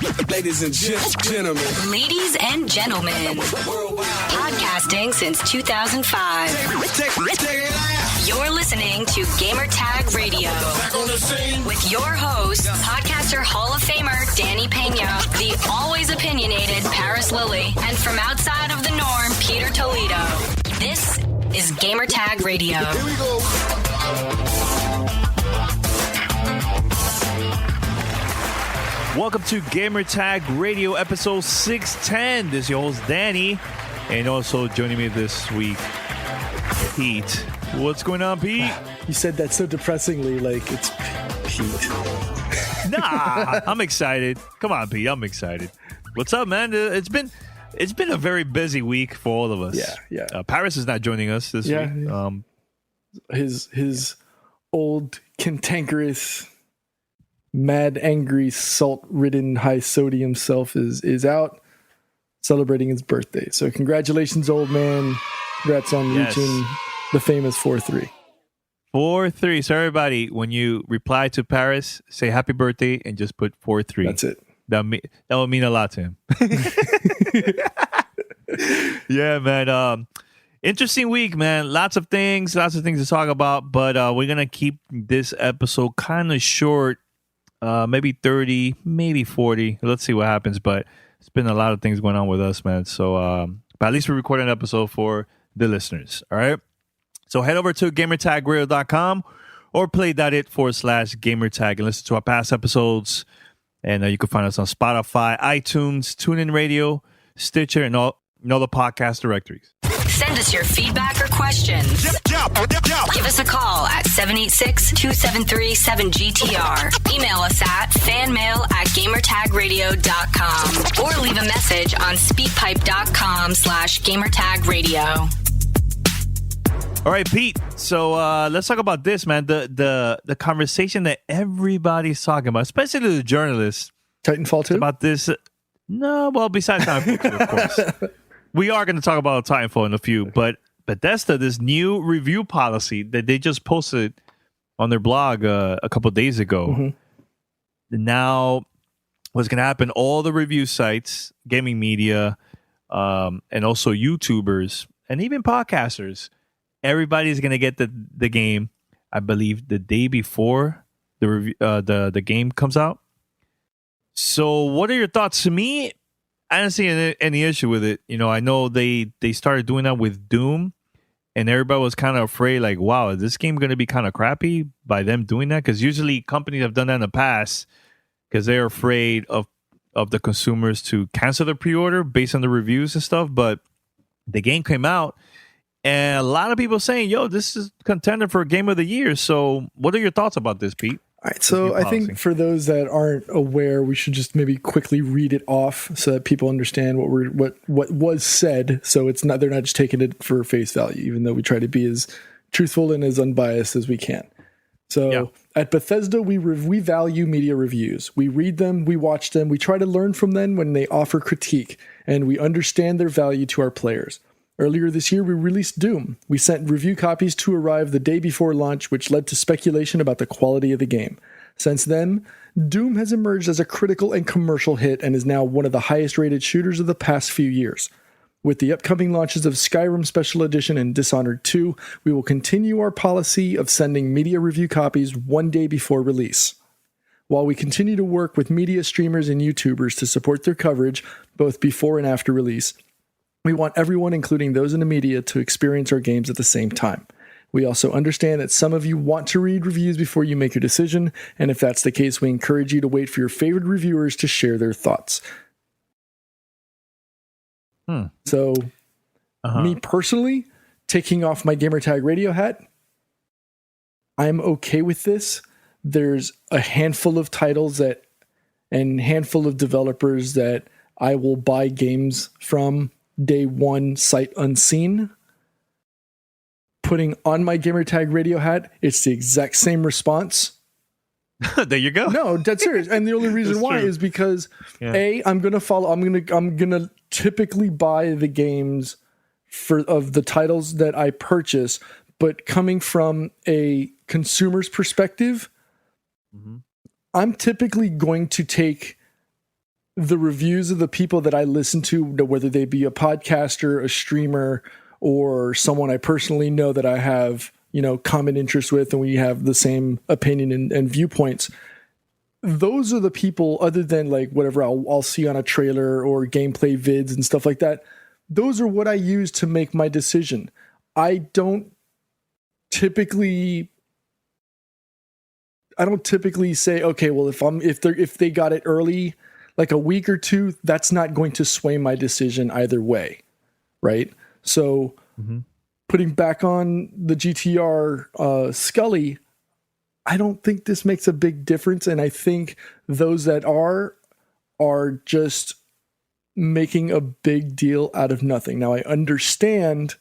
Ladies and gentlemen. Ladies and gentlemen. Podcasting since 2005. You're listening to Gamertag Radio. With your host, podcaster Hall of Famer Danny Pena, the always opinionated Paris Lilly, and from outside of the norm, Peter Toledo. This is Gamertag Radio. Here we go. Welcome to Gamertag Radio, episode 610. This is your host, Danny. And also joining me this week, Pete. What's going on, Pete? You said that so depressingly, like it's Pete. Nah, I'm excited. Come on, Pete, I'm excited. What's up, man? It's been a very busy week for all of us. Yeah. Paris is not joining us this week. His old cantankerous, mad, angry, salt-ridden, high-sodium self is out celebrating his birthday. So congratulations, old man. Congrats on reaching the famous 4-3. 4-3. So everybody, when you reply to Paris, say happy birthday and just put 4-3. That's it. That would mean a lot to him. Yeah, man. Interesting week, man. Lots of things to talk about, but we're going to keep this episode kind of short. Maybe 30, maybe 40. Let's see what happens, but it's been a lot of things going on with us, man. So, but at least we're recording an episode for the listeners, all right? So head over to gamertagradio.com or play.it/gamertag and listen to our past episodes. And you can find us on Spotify, iTunes, TuneIn Radio, Stitcher, and all the podcast directories. Send us your feedback or questions. Give us a call at 786-273-7GTR. Email us at fanmail@gamertagradio.com or leave a message on speakpipe.com/gamertagradio. All right, Pete. So let's talk about this, man. The conversation that everybody's talking about, especially the journalists. Titanfall 2? About this. No, well, besides Titanfall 2, of course. We are going to talk about Titanfall in a few, but Bethesda, this new review policy that they just posted on their blog a couple of days ago. Mm-hmm. Now, what's going to happen, all the review sites, gaming media, and also YouTubers, and even podcasters, everybody's going to get the game, I believe, the day before the game comes out. So what are your thoughts? To me, I don't see any issue with it. You know, I know they started doing that with Doom, and everybody was kind of afraid, like, wow, is this game going to be kind of crappy by them doing that? Because usually companies have done that in the past because they're afraid of the consumers to cancel their pre-order based on the reviews and stuff. But the game came out, and a lot of people saying, yo, this is contender for Game of the Year. So what are your thoughts about this, Pete? All right, so I think for those that aren't aware, we should just maybe quickly read it off so that people understand what was said. So it's not, they're not just taking it for face value, even though we try to be as truthful and as unbiased as we can. So At Bethesda, we value media reviews. We read them, we watch them, we try to learn from them when they offer critique, and we understand their value to our players. Earlier this year, we released Doom. We sent review copies to arrive the day before launch, which led to speculation about the quality of the game. Since then, Doom has emerged as a critical and commercial hit and is now one of the highest-rated shooters of the past few years. With the upcoming launches of Skyrim Special Edition and Dishonored 2, we will continue our policy of sending media review copies one day before release. While we continue to work with media streamers and YouTubers to support their coverage, both before and after release, we want everyone, including those in the media, to experience our games at the same time. We also understand that some of you want to read reviews before you make your decision, and if that's the case, we encourage you to wait for your favorite reviewers to share their thoughts. So, me personally, taking off my Gamertag Radio hat, I'm okay with this. There's a handful of titles and handful of developers that I will buy games from day one, sight unseen. Putting on my Gamertag Radio hat, it's the exact same response. There you go. No, that's serious. And the only reason why is because I'm gonna typically buy the games of the titles that I purchase, but coming from a consumer's perspective, I'm typically going to take the reviews of the people that I listen to, whether they be a podcaster, a streamer, or someone I personally know that I have, common interest with, and we have the same opinion and viewpoints. Those are the people, other than like whatever I'll see on a trailer or gameplay vids and stuff like that. Those are what I use to make my decision. I don't typically say, okay, well, if they got it early, like a week or two, that's not going to sway my decision either way, right? So putting back on the GTR Scully, I don't think this makes a big difference, and I think those that are just making a big deal out of nothing. Now, I understand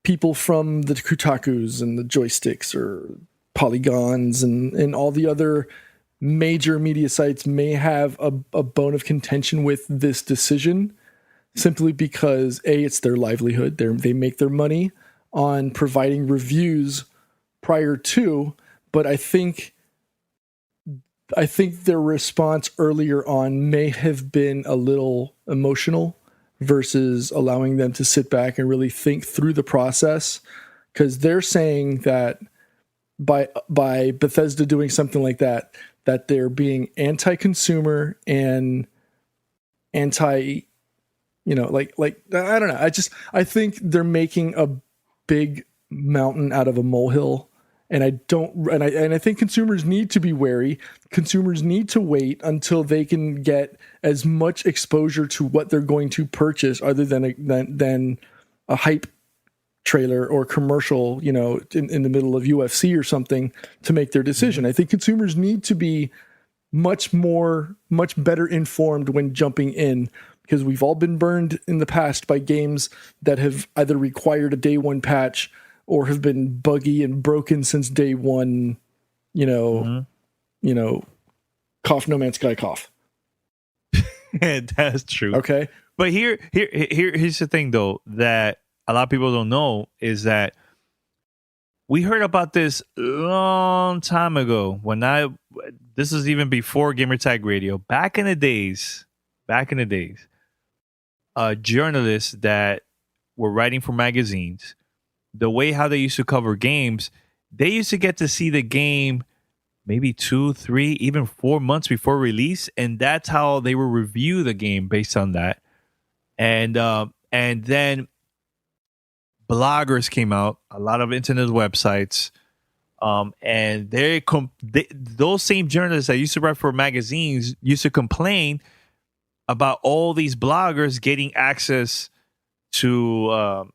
people from the Kotakus and the Joysticks or Polygons and all the other major media sites may have a bone of contention with this decision, simply because it's their livelihood. They make their money on providing reviews prior to, but I think their response earlier on may have been a little emotional versus allowing them to sit back and really think through the process, because they're saying that by Bethesda doing something like that they're being anti-consumer and anti, like I don't know. I think they're making a big mountain out of a molehill, and I think consumers need to be wary. Consumers need to wait until they can get as much exposure to what they're going to purchase, other than a hype trailer or commercial, in the middle of UFC or something, to make their decision. I think consumers need to be much better informed when jumping in, because we've all been burned in the past by games that have either required a day one patch or have been buggy and broken since day one. Cough, no man's sky, cough. That's true. Okay, but here's the thing, though, that a lot of people don't know is that we heard about this a long time ago. This is even before Gamertag Radio. Back in the days, journalists that were writing for magazines, the way how they used to cover games, they used to get to see the game maybe 2, 3, even 4 months before release, and that's how they will review the game based on that. And then bloggers came out, a lot of internet websites, and those same journalists that used to write for magazines used to complain about all these bloggers getting access to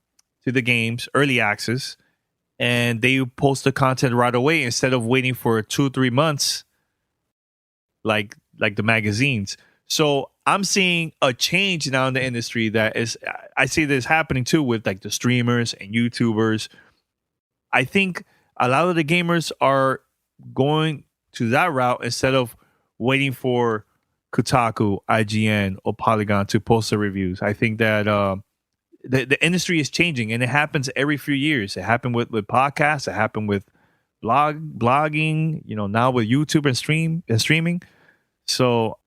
the games, early access, and they post the content right away instead of waiting for 2-3 months, like the magazines. So I'm seeing a change now in the industry I see this happening too with like the streamers and YouTubers. I think a lot of the gamers are going to that route instead of waiting for Kotaku, IGN, or Polygon to post the reviews. I think that the industry is changing, and it happens every few years. It happened with podcasts. It happened with blogging. Now with YouTube and streaming. So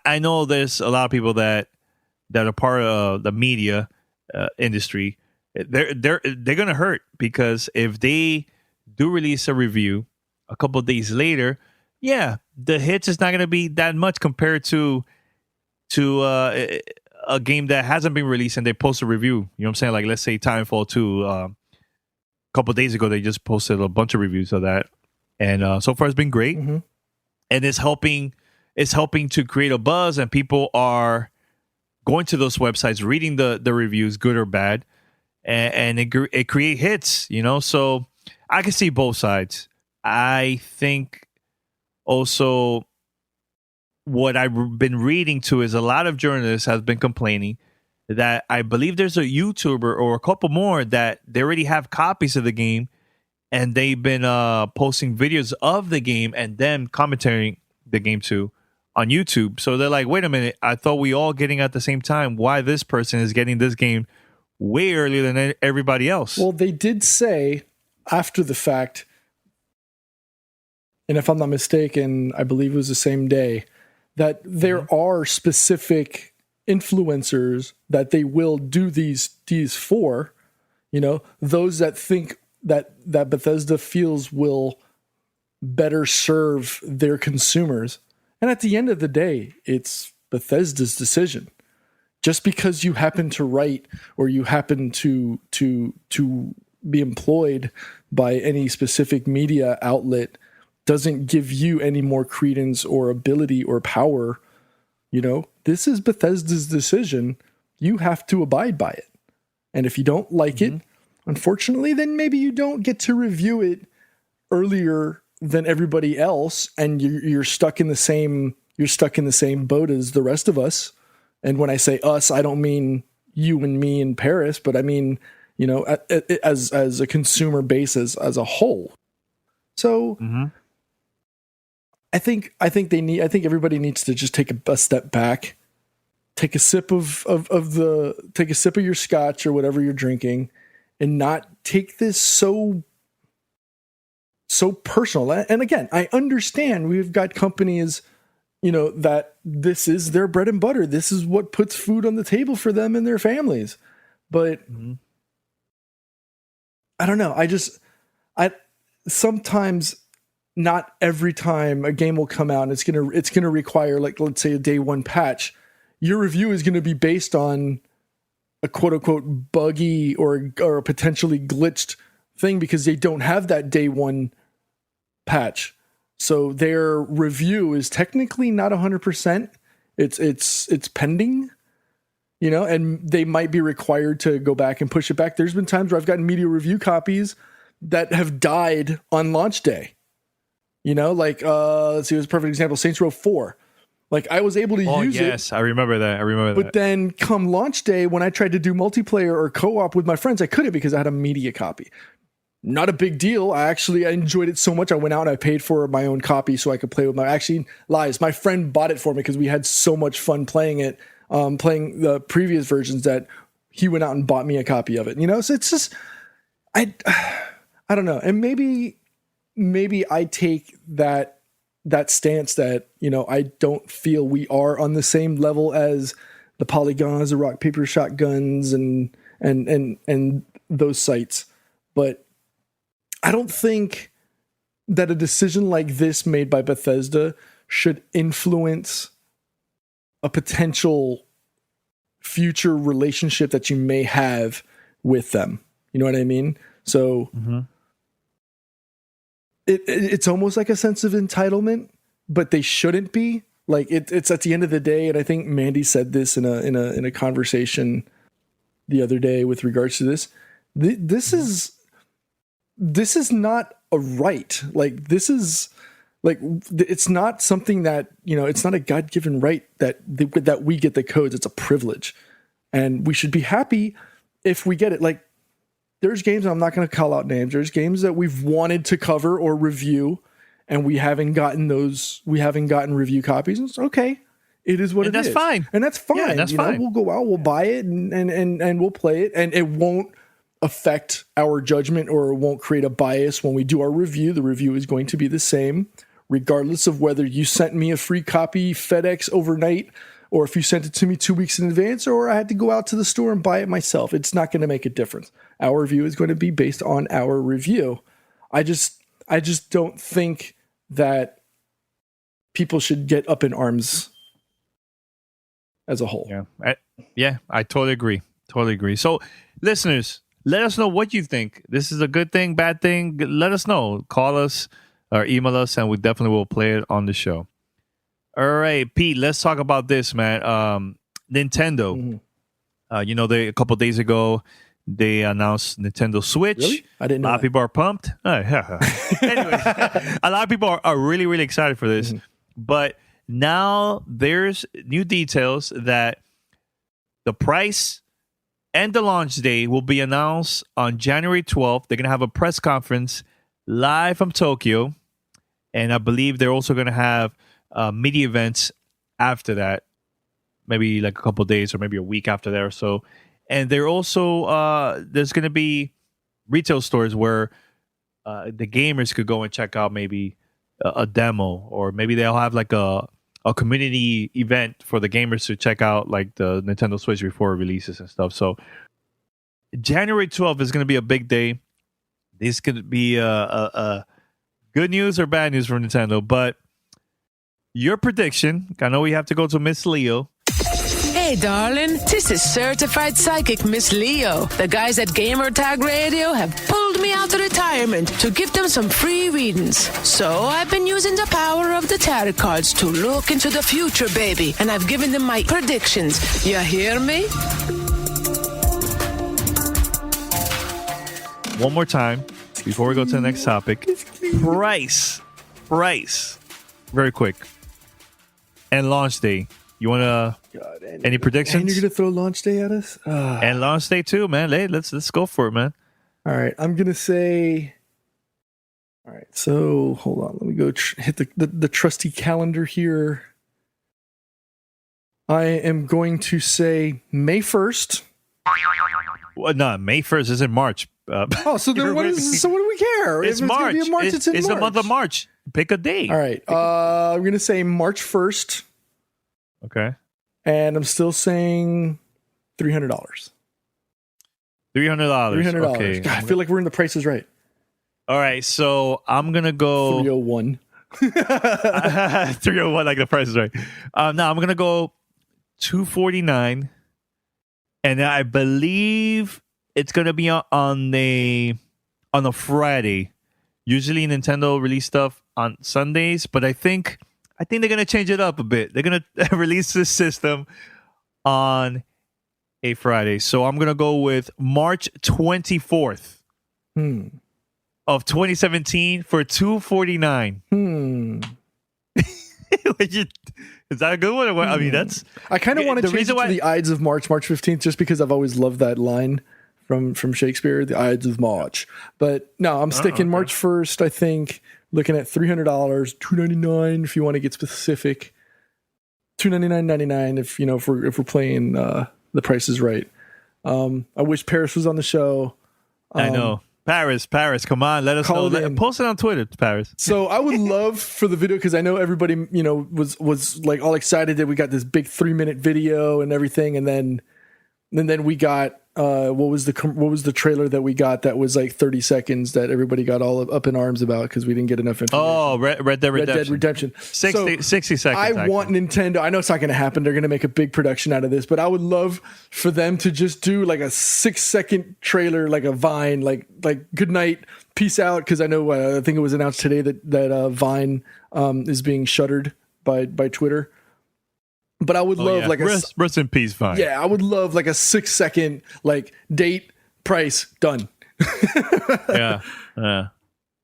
I know there's a lot of people that are part of the media industry. They're gonna hurt, because if they do release a review a couple of days later, the hits is not gonna be that much compared to a game that hasn't been released and they post a review. You know what I'm saying? Like, let's say Titanfall 2. A couple of days ago, they just posted a bunch of reviews of that, and so far it's been great, and it's helping to create a buzz, and people are going to those websites, reading the reviews, good or bad, and it create hits, So I can see both sides. I think also what I've been reading too is a lot of journalists have been complaining that I believe there's a YouTuber or a couple more that they already have copies of the game, and they've been posting videos of the game and then commentating the game too on YouTube. So they're like, wait a minute, I thought we all getting at the same time. Why this person is getting this game way earlier than everybody else? Well, they did say after the fact, and if I'm not mistaken, I believe it was the same day, that there are specific influencers that they will do these for, those that think that Bethesda feels will better serve their consumers. And at the end of the day, it's Bethesda's decision. Just because you happen to write or you happen to be employed by any specific media outlet doesn't give you any more credence or ability or power. This is Bethesda's decision. You have to abide by it. And if you don't like it, unfortunately, then maybe you don't get to review it earlier than everybody else, and you're stuck in the same boat as the rest of us. And when I say us, I don't mean you and me in Paris, but I mean, as a consumer base as a whole. So I think everybody needs to just take a step back, take a sip of your scotch or whatever you're drinking, and not take this so personal. And again, I understand we've got companies, that this is their bread and butter. This is what puts food on the table for them and their families. But I don't know. I sometimes, not every time a game will come out and it's going to require, like, let's say a day one patch, your review is going to be based on a quote unquote buggy or a potentially glitched thing because they don't have that day one patch. So their review is technically not 100%. It's pending, and they might be required to go back and push it back. There's been times where I've gotten media review copies that have died on launch day. Let's see, it was a perfect example, Saints Row 4. Like, I was able to use it. Yes, I remember that. But then come launch day, when I tried to do multiplayer or co-op with my friends, I couldn't because I had a media copy. Not a big deal. I enjoyed it so much. I went out and I paid for my own copy so I could play with my friend bought it for me because we had so much fun playing it, playing the previous versions, that he went out and bought me a copy of it. So it's just, I don't know. And maybe I take that stance that, I don't feel we are on the same level as the Polygons, the Rock Paper Shotguns, and those sites. But I don't think that a decision like this made by Bethesda should influence a potential future relationship that you may have with them. You know what I mean? So it's almost like a sense of entitlement, but they shouldn't be. Like, it's at the end of the day, and I think Mandy said this in a conversation the other day with regards to this. This is not a right. Like, this is like, it's not something that, it's not a God-given right that we get the codes. It's a privilege, and we should be happy if we get it. Like, there's games, I'm not going to call out names, there's games that we've wanted to cover or review, and we haven't gotten review copies. It's okay. It is what it is. That's fine. And that's fine. Yeah, that's fine. We'll go out, we'll buy it, and we'll play it, and it won't affect our judgment or it won't create a bias when we do our review. The review is going to be the same, regardless of whether you sent me a free copy FedEx overnight, or if you sent it to me 2 weeks in advance, or I had to go out to the store and buy it myself. It's not going to make a difference. Our review is going to be based on our review. I just don't think that people should get up in arms as a whole. I totally agree. So, listeners, let us know what you think. This is a good thing, bad thing. Let us know. Call us or email us, and we definitely will play it on the show. All right, Pete, let's talk about this, man. Nintendo. They a couple days ago, they announced Nintendo Switch. Really? I didn't know. A lot of people are pumped. Anyway, a lot of people are really, really excited for this. But now there's new details that the price and the launch day will be announced on January 12th. They're going to have a press conference live from Tokyo. And I believe they're also going to have media events after that, maybe like a couple of days or maybe a week after that or so. And they're also, there's going to be retail stores where the gamers could go and check out maybe a demo, or maybe they'll have like a community event for the gamers to check out, like the Nintendo Switch before it releases and stuff. So January 12th is going to be a big day. This could be a good news or bad news for Nintendo, but your prediction, I know we have to go to Miss Leo. Hey, darling, this is certified psychic Miss Leo. The guys at Gamertag Radio have pulled me out of retirement to give them some free readings. So I've been using the power of the tarot cards to look into the future, baby. And I've given them my predictions. You hear me? One more time before we go to the next topic. Price. Very quick. And launch day. You want to... any predictions? And you're going to throw launch day at us? And launch day too, man. Hey, let's go for it, man. All right. I'm going to say... All right. So, hold on. Let me go hit the trusty calendar here. I am going to say May 1st. Well, no, May 1st is in March. So then what do we care? It's March. It's March. It's the March. month of March. Pick a date. All right. I'm going to say March 1st. Okay. And I'm still saying $300. $300. Okay. God, I feel like we're in the Price is Right. All right. So I'm going to go 301. 301, like the Price is Right. No, I'm going to go $249. And I believe it's going to be on a Friday. Usually Nintendo release stuff on Sundays, but I think they're going to change it up a bit. They're going to release this system on a Friday. So I'm going to go with March 24th of 2017 for $249. Is that a good one? Or what? I mean, that's... I kind of want to change it to the Ides of March 15th, just because I've always loved that line from Shakespeare, the Ides of March. But no, I'm sticking March 1st, I think. Looking at $300, $299 if you want to get specific, $299.99 if we're playing The Price is Right. I wish Paris was on the show. I know. Paris, come on, let us know. Post it on Twitter, Paris. So I would love for the video, because I know everybody was like all excited that we got this big 3-minute video and everything, and then we got what was the trailer that we got that was like 30 seconds that everybody got all up in arms about because we didn't get enough information. Oh, Red Dead Redemption. 60 seconds. I want Nintendo. I know it's not going to happen. They're going to make a big production out of this, but I would love for them to just do like a 6-second trailer, like a Vine, like good night, peace out. Because I know I think it was announced today that Vine is being shuttered by Twitter. But I would love like rest in peace, Vine. Yeah, I would love like a 6-second like date, price, done. Yeah.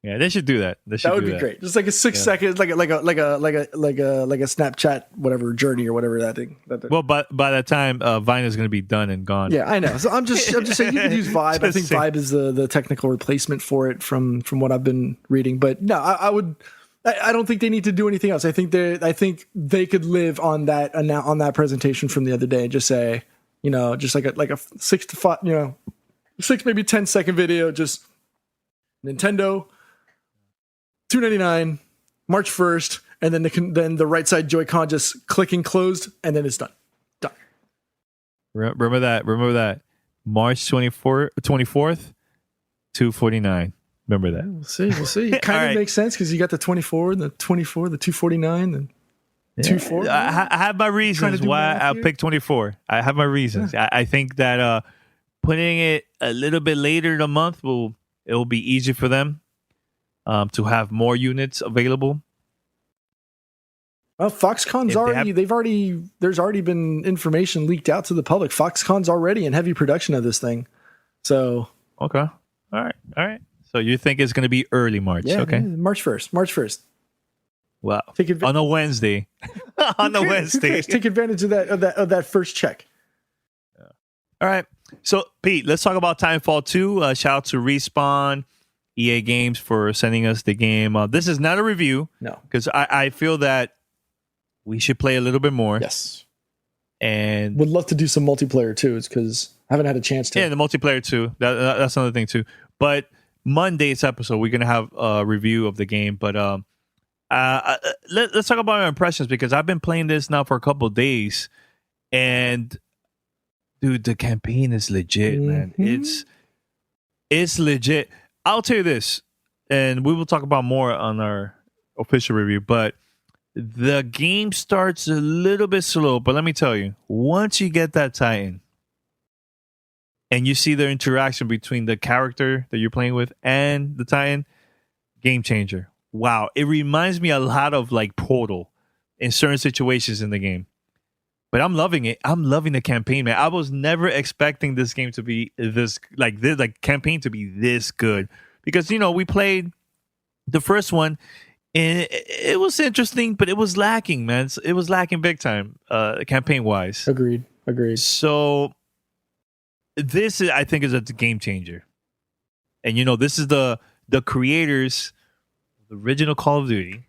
They should do that. That would be great. Just like a 6-second, like a Snapchat whatever journey or whatever that thing. Well, by that time, Vine is going to be done and gone. Yeah, I know. So I'm just saying you could use Vibe. I think Vibe is the technical replacement for it from what I've been reading. But no, I would. I don't think they need to do anything else. I think they could live on that presentation from the other day and just say, just like a 6 to 5, 6 maybe 10-second video, just Nintendo, $299, March 1st, and then the right side Joy-Con just clicking closed, and then it's done. Remember that. March 24th, $249. Remember that. We'll see. It kind of makes sense because you got the 24 and the 24, the 249 and 24. I have my reasons why I picked 24. I have my reasons. Yeah. I think that putting it a little bit later in the month will be easy for them to have more units available. Well, Foxconn's there's already been information leaked out to the public. Foxconn's already in heavy production of this thing. So okay. All right. So you think it's going to be early March? Yeah, okay. March 1st. Wow. On a Wednesday. Wednesday. Take advantage of that first check. Yeah. All right. So Pete, let's talk about Titanfall 2. Shout out to Respawn, EA Games for sending us the game. This is not a review. No. Because I feel that we should play a little bit more. Yes. And would love to do some multiplayer too. It's because I haven't had a chance to. Yeah, the multiplayer too. That's another thing too. But Monday's episode, we're going to have a review of the game. But Let's talk about our impressions because I've been playing this now for a couple of days, and dude, the campaign is legit, man. It's legit. I'll tell you this, and we will talk about more on our official review, but the game starts a little bit slow, but let me tell you, once you get that Titan and you see the interaction between the character that you're playing with and the Titan, game changer. Wow. It reminds me a lot of like Portal in certain situations in the game. But I'm loving it. I'm loving the campaign, man. I was never expecting this game to be this campaign to be this good. Because, we played the first one, and it was interesting, but it was lacking, man. It was lacking big time, campaign-wise. Agreed. So this, I think, is a game changer. And, this is the creators of the original Call of Duty.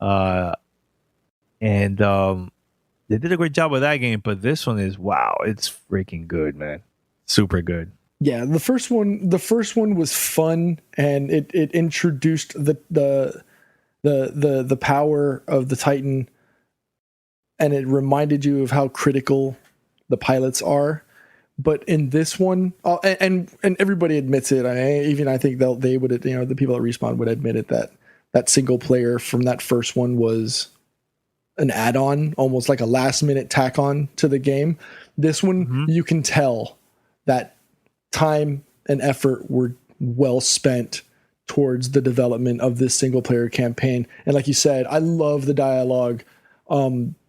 And they did a great job with that game, but this one is, wow, it's freaking good, man. Super good. Yeah, the first one was fun, and it introduced the power of the Titan, and it reminded you of how critical the pilots are. But in this one, and everybody admits it. I think they would, the people at Respawn would admit it, that single player from that first one was an add-on, almost like a last-minute tack-on to the game. This one, you can tell that time and effort were well spent towards the development of this single-player campaign. And like you said, I love the dialogue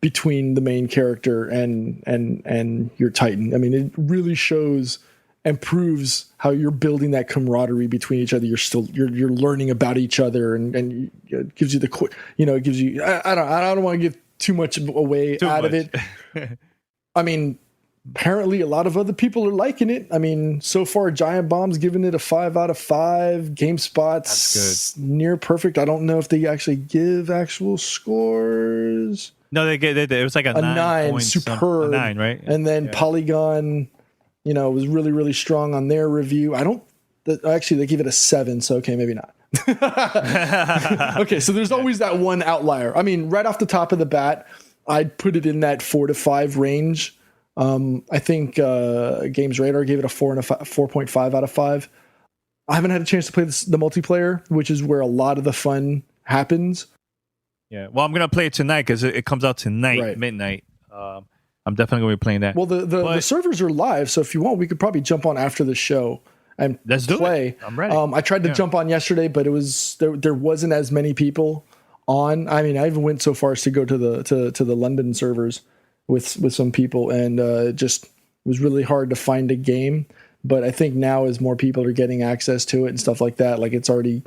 between the main character and your Titan. I mean, it really shows and proves how you're building that camaraderie between each other. You're learning about each other, and it gives you it gives you. I don't want to give too much away out of it. I mean, apparently a lot of other people are liking it. I mean, so far Giant Bomb's given it a 5 out of 5. GameSpot's near perfect. I don't know if they actually give actual scores. No, they it was like a 9, superb. A 9, right? And then Polygon, was really, really strong on their review. Actually, they gave it a 7, so okay, maybe not. Okay, so there's always that one outlier. I mean, right off the top of the bat, I'd put it in that 4 to 5 range. I think Games Radar gave it a 4.5 out of 5. I haven't had a chance to play the multiplayer, which is where a lot of the fun happens. Yeah, well, I'm gonna play it tonight because it comes out tonight, midnight. I'm definitely gonna be playing that. Well, the servers are live, so if you want, we could probably jump on after the show and play. I'm ready. I tried to jump on yesterday, but it was there wasn't as many people on. I mean, I even went so far as to go to the London servers with some people, and it just was really hard to find a game. But I think now, as more people are getting access to it and stuff like that, like it's already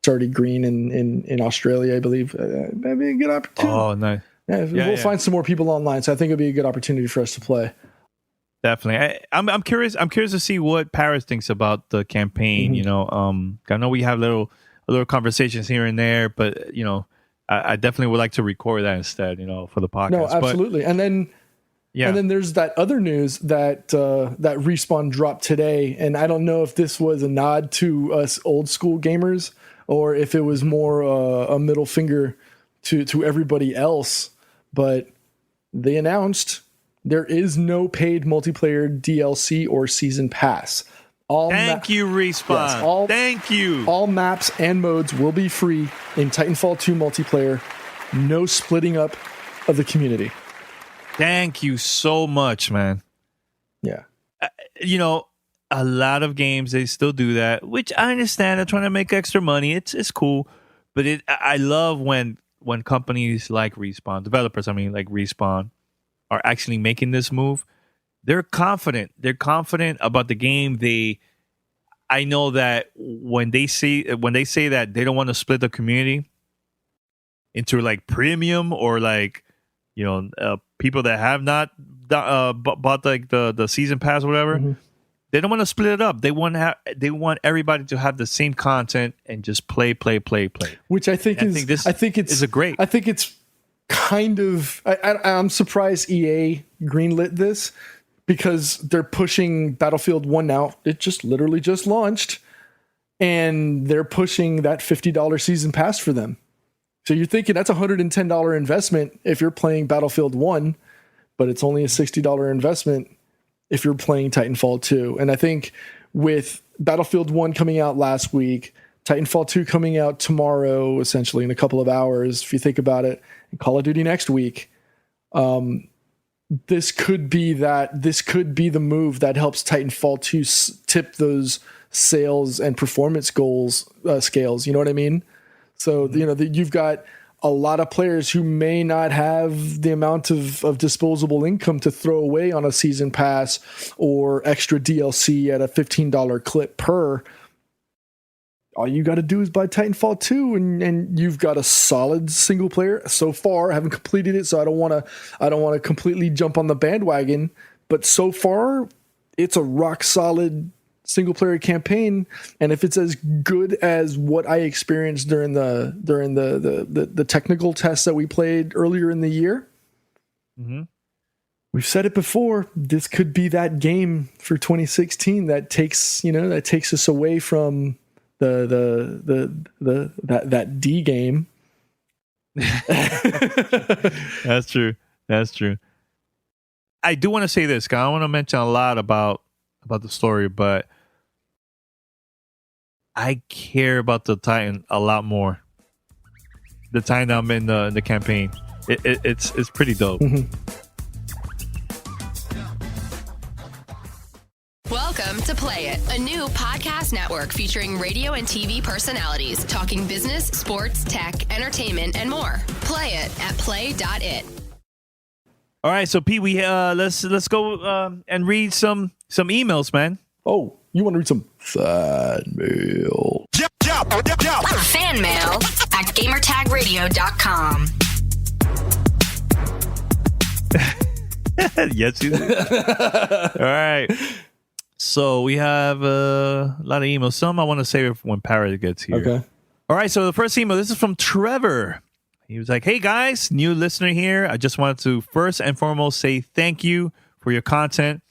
green in Australia, I believe. Maybe a good opportunity. Oh, nice. Yeah, we'll find some more people online, so I think it'll be a good opportunity for us to play. Definitely. I'm curious. I'm curious to see what Paris thinks about the campaign. I know we have little conversations here and there, but I definitely would like to record that instead. For the podcast. No, absolutely. But, and then there's that other news that Respawn dropped today, and I don't know if this was a nod to us old school gamers or if it was more a middle finger to everybody else. But they announced there is no paid multiplayer DLC or season pass. Thank you, Respawn. Thank you. All maps and modes will be free in Titanfall 2 multiplayer. No splitting up of the community. Thank you so much, man. Yeah. A lot of games, they still do that, which I understand. They're trying to make extra money. It's cool. But I love when companies like Respawn, developers, like Respawn, are actually making this move. They're confident. They're confident about the game. I know that when they say that they don't want to split the community into like premium or like people that have not bought like the season pass or whatever, they don't want to split it up. They want everybody to have the same content and just play. Which I think it's great. I think it's kind of. I'm surprised EA greenlit this because they're pushing Battlefield 1 now. It just literally just launched, and they're pushing that $50 season pass for them. So you're thinking that's a $110 investment if you're playing Battlefield 1, but it's only a $60 investment if you're playing Titanfall 2. And I think with Battlefield 1 coming out last week, Titanfall 2 coming out tomorrow, essentially in a couple of hours, if you think about it, and Call of Duty next week, this could be the move that helps Titanfall 2 tip those sales and performance goals scales. You know what I mean? So, you've got a lot of players who may not have the amount of disposable income to throw away on a season pass or extra DLC at a $15 clip per. All you got to do is buy Titanfall 2 and you've got a solid single player so far. I haven't completed it, so I don't want to completely jump on the bandwagon, but so far it's a rock solid single player campaign. And if it's as good as what I experienced during the technical tests that we played earlier in the year, we've said it before, this could be that game for 2016 that takes us away from that D game. That's true. I do want to say this, 'cause I want to mention a lot about the story, but I care about the Titan a lot more. The time I'm in the campaign, it's pretty dope. Welcome to Play It, a new podcast network featuring radio and TV personalities talking business, sports, tech, entertainment, and more. Play it at play.it. All right, so Pete, we let's go and read some emails, man. Oh, you want to read some fan mail? Fan mail at gamertagradio.com. Yes, you do. All right. So we have a lot of emails. Some I want to save when Parrot gets here. Okay. All right. So the first email, this is from Trevor. He was like, "Hey guys, new listener here. I just wanted to first and foremost say thank you for your content.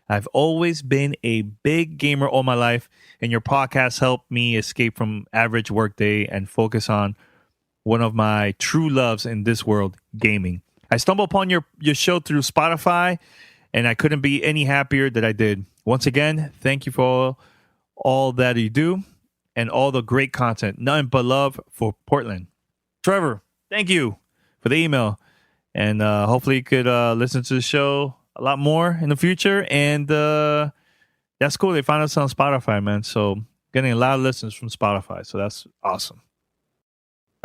I've always been a big gamer all my life, and your podcast helped me escape from average workday and focus on one of my true loves in this world, gaming. I stumbled upon your show through Spotify, and I couldn't be any happier that I did. Once again, thank you for all that you do and all the great content. Nothing but love for Portland." Trevor, thank you for the email, and hopefully you could listen to the show a lot more in the future. And that's cool. They found us on Spotify, man. So getting a lot of listens from Spotify. So that's awesome.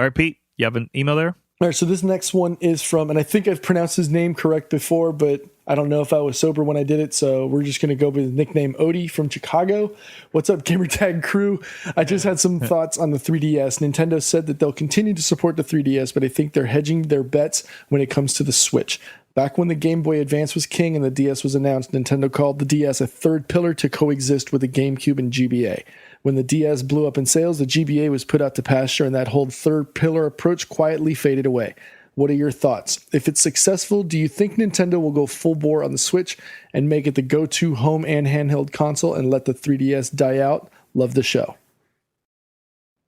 All right, Pete, you have an email there? All right, so this next one is from, and I think I've pronounced his name correct before, but I don't know if I was sober when I did it, so we're just going to go with the nickname Odie from Chicago. What's up, Gamertag crew? I just had some thoughts on the 3DS. Nintendo said that they'll continue to support the 3DS, but I think they're hedging their bets when it comes to the Switch. Back when the Game Boy Advance was king and the DS was announced, Nintendo called the DS a third pillar to coexist with the GameCube and GBA. When the DS blew up in sales, the GBA was put out to pasture, and that whole third pillar approach quietly faded away. What are your thoughts? If it's successful, do you think Nintendo will go full bore on the Switch and make it the go-to home and handheld console and let the 3DS die out? Love the show.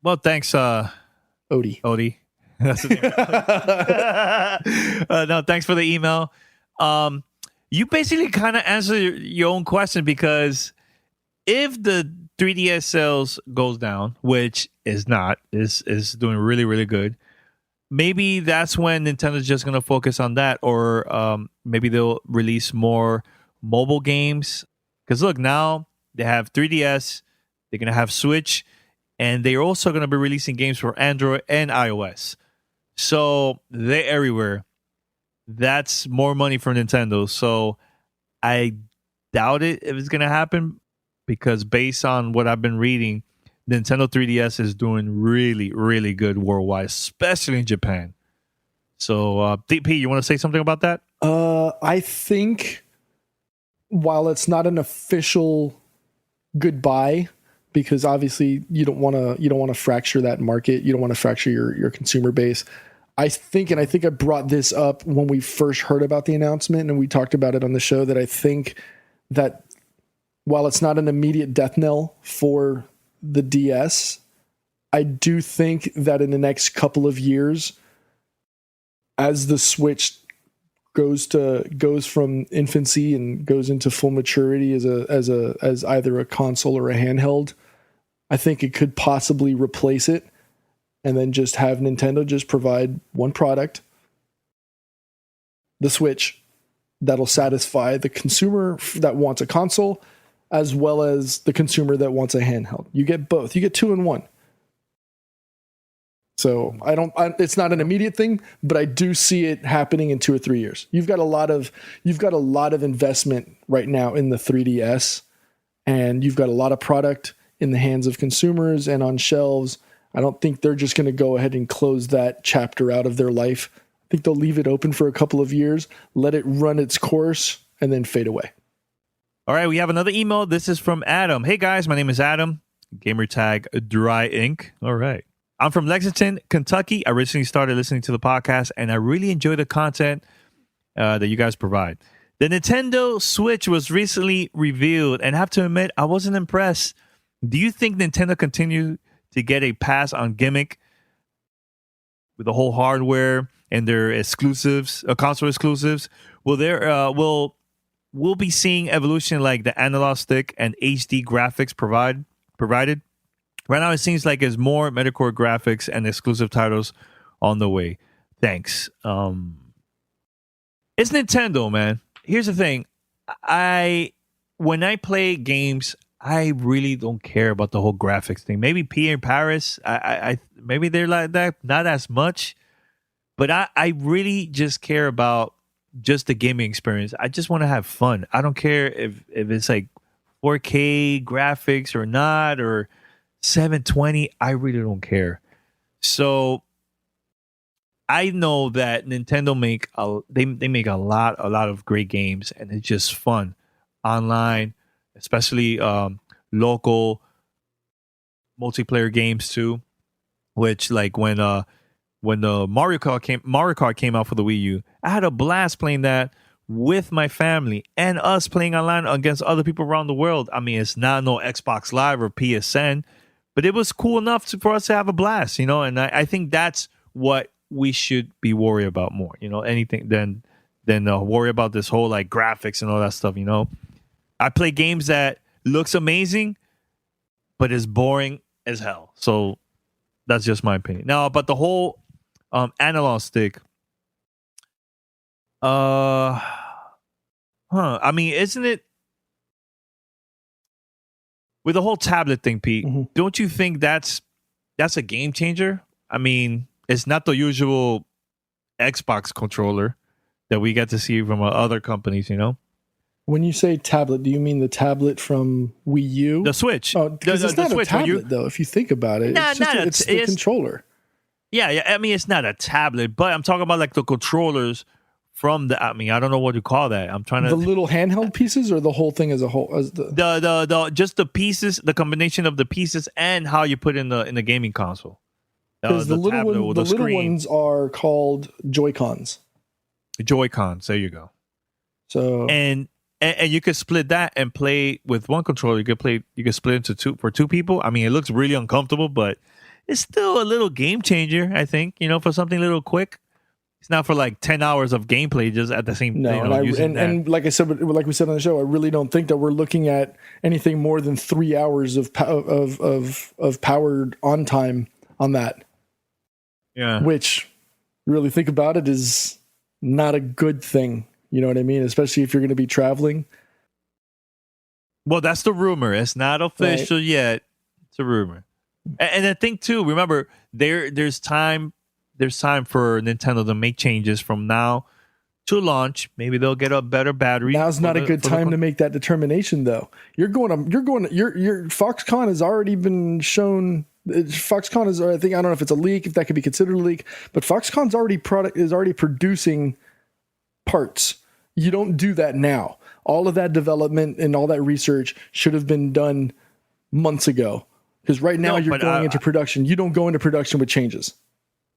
Well, thanks, Odie. That's the name. No, thanks for the email. You basically kind of answer your own question, because if the 3DS sales goes down, which is not, is doing really, really good, maybe that's when Nintendo's just going to focus on that, or maybe they'll release more mobile games. Because look, now they have 3DS, they're going to have Switch, and they're also going to be releasing games for Android and iOS. So they're everywhere. That's more money for Nintendo. So I doubt it if it's going to happen, because based on what I've been reading, Nintendo 3DS is doing really, really good worldwide, especially in Japan. So, DP, you want to say something about that? I think while it's not an official goodbye, because obviously you don't want to fracture that market, you don't want to fracture your consumer base. I think I brought this up when we first heard about the announcement, and we talked about it on the show, that I think that while it's not an immediate death knell for the DS, I do think that in the next couple of years, as the Switch goes from infancy and goes into full maturity as either a console or a handheld, I think it could possibly replace it, and then just have Nintendo just provide one product, the Switch, that'll satisfy the consumer that wants a console as well as the consumer that wants a handheld. You get both. You get 2 in 1. So it's not an immediate thing, but I do see it happening in 2 or 3 years. You've got a lot of investment right now in the 3DS, and you've got a lot of product in the hands of consumers and on shelves. I don't think they're just going to go ahead and close that chapter out of their life. I think they'll leave it open for a couple of years, let it run its course, and then fade away. All right, we have another email. This is from Adam. Hey guys, my name is Adam. Gamertag Dry Ink. All right. I'm from Lexington, Kentucky. I recently started listening to the podcast, and I really enjoy the content that you guys provide. The Nintendo Switch was recently revealed, and I have to admit, I wasn't impressed. Do you think Nintendo continue to get a pass on gimmick with the whole hardware and their exclusives, console exclusives? We'll be seeing evolution like the analog stick and HD graphics provided. Right now, it seems like there's more Metacore graphics and exclusive titles on the way. Thanks. It's Nintendo, man. Here's the thing. When I play games, I really don't care about the whole graphics thing. Maybe P in Paris, maybe they're like that, not as much. But I really just care about just the gaming experience. I just want to have fun. I don't care if it's like 4K graphics or not, or 720. I really don't care. So I know that Nintendo make a lot of great games, and it's just fun online, especially local multiplayer games too. Which, like when the Mario Kart came out for the Wii U, I had a blast playing that with my family and us playing online against other people around the world. I mean, it's not no Xbox Live or PSN, but it was cool enough for us to have a blast, you know. And I think that's what we should be worried about more, you know, anything than worry about this whole like graphics and all that stuff, you know. I play games that looks amazing, but is boring as hell. So that's just my opinion. Now, about the whole analog stick, I mean, isn't it with the whole tablet thing, Pete? Mm-hmm. Don't you think that's a game changer? I mean, it's not the usual Xbox controller that we get to see from other companies, you know. When you say tablet, do you mean the tablet from Wii U? The Switch. Oh, because it's not a tablet, though, if you think about it. It's the controller. Yeah, I mean, it's not a tablet, but I'm talking about like the controllers from the. I mean, I don't know what you call that. I'm trying to the little handheld pieces or the whole thing as a whole. As the just the pieces, the combination of the pieces, and how you put in the gaming console. Because the little ones are called Joy-Cons. Joy-Cons. There you go. So and you could split that and play with one controller. You could split into two for two people. I mean, it looks really uncomfortable, but it's still a little game changer, I think, you know, for something a little quick. It's not for like 10 hours of gameplay just at the same time. No, and like I said, like we said on the show, I really don't think that we're looking at anything more than 3 hours of powered on time on that. Yeah. Which, you really think about it, is not a good thing. You know what I mean? Especially if you're going to be traveling. Well, that's the rumor. It's not official yet. It's a rumor. And I think too, remember, there's time for Nintendo to make changes from now to launch. Maybe they'll get a better battery. Now's not a good time to make that determination, though. Your Foxconn has already been shown. Foxconn is, I think, I don't know if it's a leak, if that could be considered a leak, but Foxconn's is already producing parts. You don't do that now. All of that development and all that research should have been done months ago. Because right now you're going into production. You don't go into production with changes.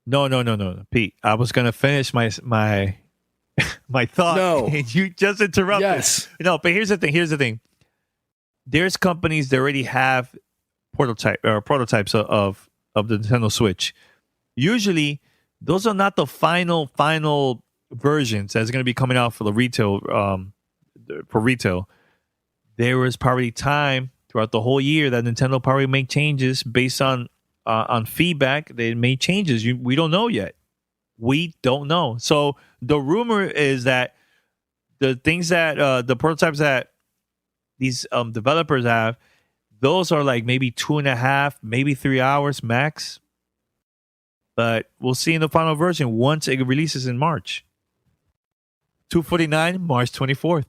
No, Pete. I was gonna finish my thought. No, you just interrupted. Yes. No, but here's the thing. There's companies that already have prototypes of of the Nintendo Switch. Usually, those are not the final versions that's going to be coming out for the retail. For retail, there was probably time throughout the whole year that Nintendo probably made changes based on feedback. They made changes. We don't know yet. We don't know. So the rumor is that the things that the prototypes that these developers have, those are like maybe 2.5, maybe 3 hours max. But we'll see in the final version once it releases in March. 249, March 24th.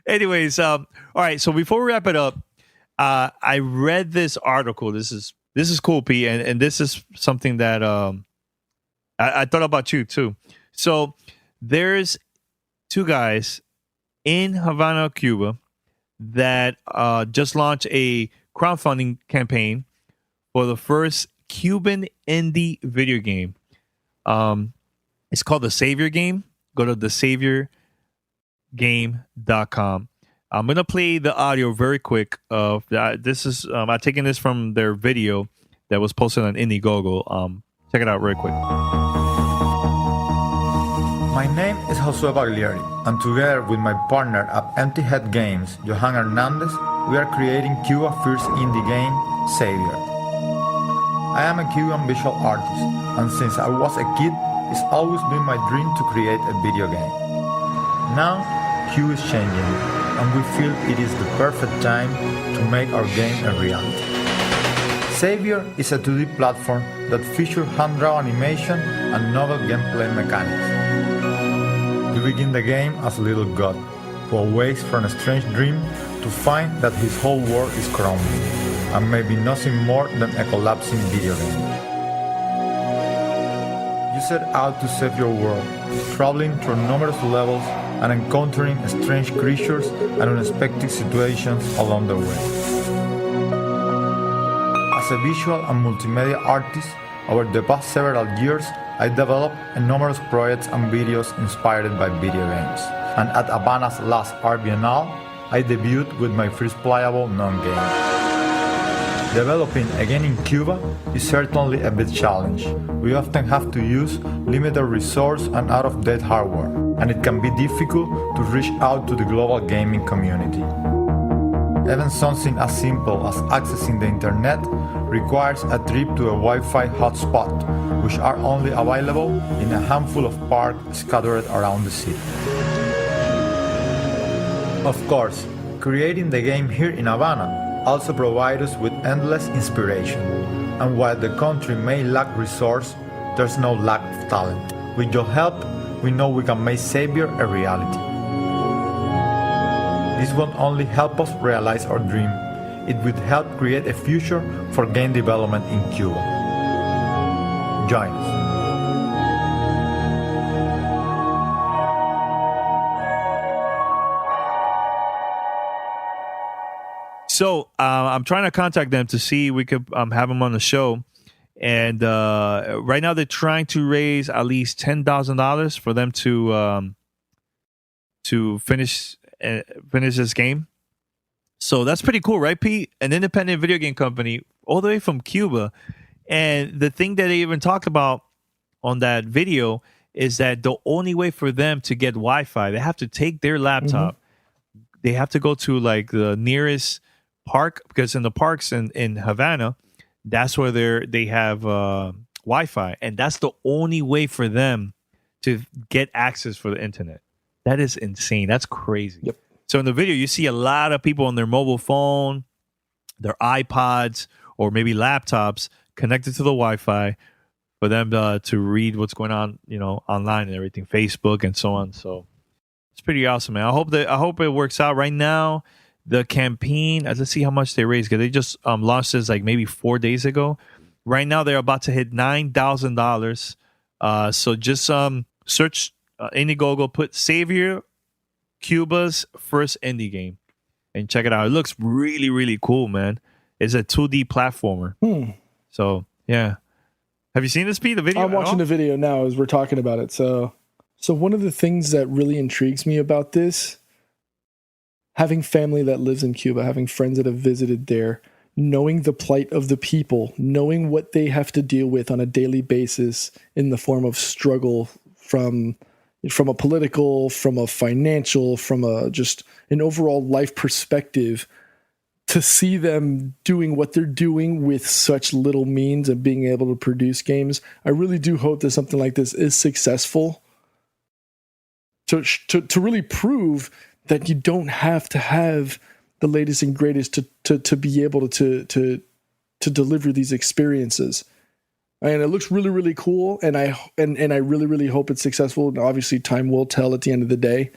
Anyways, all right. So before we wrap it up, I read this article. This is cool, P, and this is something that I thought about you too. So there's two guys in Havana, Cuba, that just launched a crowdfunding campaign for the first Cuban indie video game. It's called The Savior Game. Go to thesaviorgame.com. I'm going to play the audio very quick. This is I'm taking this from their video that was posted on Indiegogo. Check it out real quick. My name is Josue Baglieri, and together with my partner at Empty Head Games, Johan Hernandez, we are creating Cuba's first indie game, Savior. I am a Cuban visual artist, and since I was a kid, it's always been my dream to create a video game. Now, Cuba is changing, and we feel it is the perfect time to make our game a reality. Savior is a 2D platform that features hand-drawn animation and novel gameplay mechanics. You begin the game as a little god who awakes from a strange dream to find that his whole world is crumbling and may be nothing more than a collapsing video game. You set out to save your world, traveling through numerous levels and encountering strange creatures and unexpected situations along the way. As a visual and multimedia artist, over the past several years, I developed numerous projects and videos inspired by video games. And at Havana's last Art Biennale, I debuted with my first playable non-game. Developing a game in Cuba is certainly a big challenge. We often have to use limited resource and out-of-date hardware, and it can be difficult to reach out to the global gaming community. Even something as simple as accessing the internet requires a trip to a Wi-Fi hotspot, which are only available in a handful of parks scattered around the city. Of course, creating the game here in Havana also provides us with endless inspiration. And while the country may lack resource, there's no lack of talent. With your help, we know we can make Savior a reality. This won't only help us realize our dream, it will help create a future for game development in Cuba. Join us. So I'm trying to contact them to see if we could have them on the show. And right now they're trying to raise at least $10,000 for them to finish this game. So that's pretty cool, right, Pete? An independent video game company all the way from Cuba. And the thing that they even talked about on that video is that the only way for them to get Wi-Fi, they have to take their laptop. Mm-hmm. They have to go to like the nearest park, because in the parks in Havana, that's where they have Wi-Fi. And that's the only way for them to get access for the internet. That is insane. That's crazy. Yep. So in the video, you see a lot of people on their mobile phone, their iPods, or maybe laptops connected to the Wi-Fi for them to read what's going on, online and everything, Facebook and so on. So it's pretty awesome, man. I hope it works out. Right now, the campaign, let's see how much they raised, because they just launched this like maybe 4 days ago. Right now, they're about to hit $9,000. So just search Indiegogo, put Savior, Cuba's first indie game, and check it out. It looks really, really cool, man. It's a 2D platformer. So, yeah. Have you seen this, Pete, the video? I'm watching the video now as we're talking about it. So one of the things that really intrigues me about this, having family that lives in Cuba, having friends that have visited there, knowing the plight of the people, knowing what they have to deal with on a daily basis in the form of struggle from a political, from a financial, from a just an overall life perspective, to see them doing what they're doing with such little means and being able to produce games. I really do hope that something like this is successful to really prove that you don't have to have the latest and greatest to be able to deliver these experiences. And it looks really, really cool, and I really, really hope it's successful. And obviously, time will tell at the end of the day.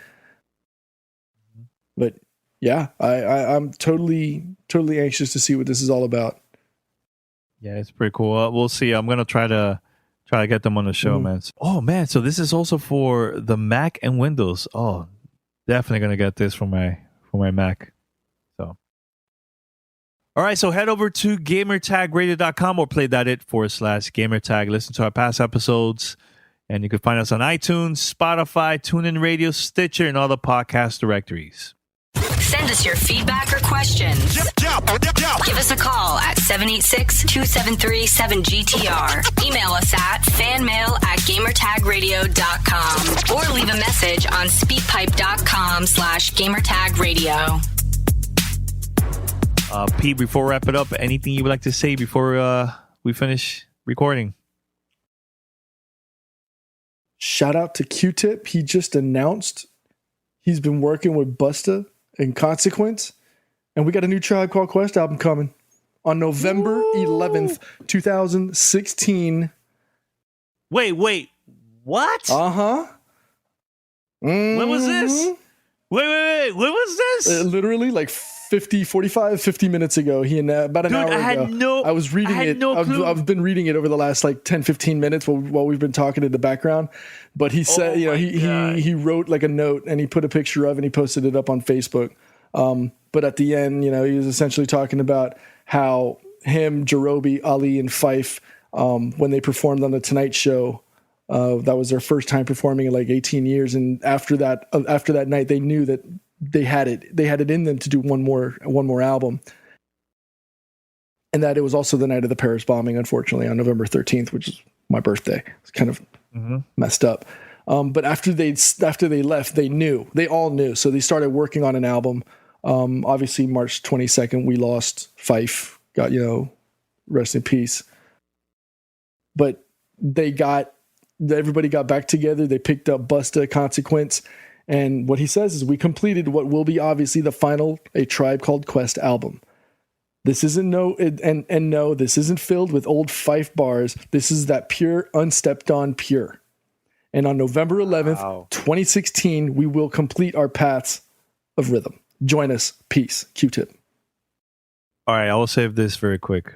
But yeah, I'm totally anxious to see what this is all about. Yeah, it's pretty cool. We'll see. I'm gonna try to get them on the show, man. Oh man, so this is also for the Mac and Windows. Oh, definitely gonna get this for my Mac. So, all right, so head over to gamertagradio.com or play.it/gamertag. Listen to our past episodes, and you can find us on iTunes, Spotify, TuneIn Radio, Stitcher, and all the podcast directories. Send us your feedback or questions. Give us a call at 786-273-7GTR. Email us at fanmail@gamertagradio.com or leave a message on speakpipe.com/gamertagradio. Pete, before we wrap it up, anything you would like to say before we finish recording? Shout out to Q-Tip. He just announced he's been working with Busta and Consequence, and we got a new Tribe Called Quest album coming on November 11th, 2016. Wait, what? Uh-huh. Mm-hmm. When was this? Wait, when was this? Literally like 50 minutes ago. He about an hour ago. I was reading it. I've been reading it over the last like 10-15 minutes while we've been talking in the background. But he said, he wrote like a note and he put a picture of and he posted it up on Facebook. But at the end, he was essentially talking about how him, Jarobi, Ali, and Fife, when they performed on the Tonight Show, that was their first time performing in like 18 years. And after that night, they knew that they had it in them to do one more album. And that it was also the night of the Paris bombing, unfortunately, on November 13th, which is my birthday. It's kind of messed up. But after they left, they all knew. So they started working on an album. Obviously March 22nd, we lost Fife, got, rest in peace. But everybody got back together. They picked up Busta, Consequence. And what he says is, we completed what will be obviously the final A Tribe Called Quest album. This isn't this isn't filled with old Fife bars. This is that pure, unstepped on pure. And on November 11th, 2016, we will complete our paths of rhythm. Join us. Peace. Q-Tip. All right, I will save this very quick.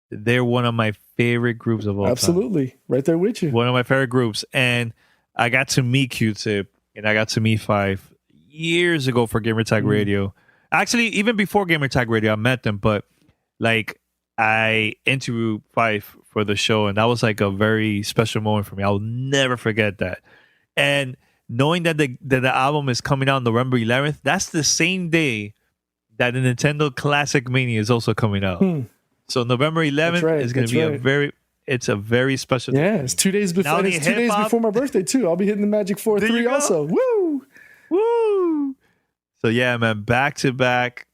They're one of my favorite groups of all time. Absolutely. Right there with you. One of my favorite groups. And I got to meet Q-Tip and I got to meet Fife years ago for Gamertag Radio. Actually, even before Gamertag Radio, I met them, but like I interviewed Fife for the show, and that was like a very special moment for me. I'll never forget that. And knowing that the album is coming out November 11th, that's the same day that the Nintendo Classic Mania is also coming out. So November 11th is going to be a very special day. Yeah, it's 2 days before. And it's 2 days before my birthday too. I'll be hitting the Magic 4-3 also. Woo! So yeah, man, back to back.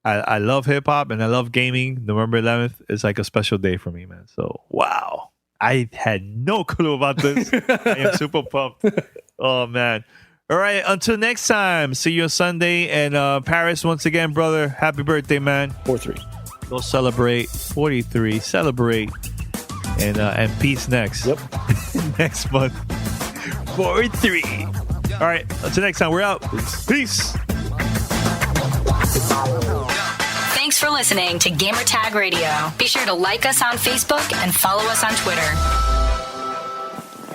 I love hip hop and I love gaming. November 11th is like a special day for me, man. So wow, I had no clue about this. I am super pumped. Oh man. All right, until next time. See you on Sunday. And Paris, once again, brother, happy birthday, man. 4-3. Go celebrate. 43. Celebrate. And peace next. Yep. Next month. 4-3. All right. Until next time, we're out. Peace. Thanks for listening to Gamertag Radio. Be sure to like us on Facebook and follow us on Twitter.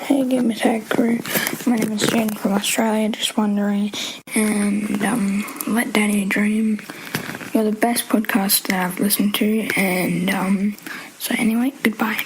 Hey, Gamertag crew. My name is Jane from Australia, just wondering. And let Daddy dream. You're the best podcast that I've listened to. And so anyway, goodbye.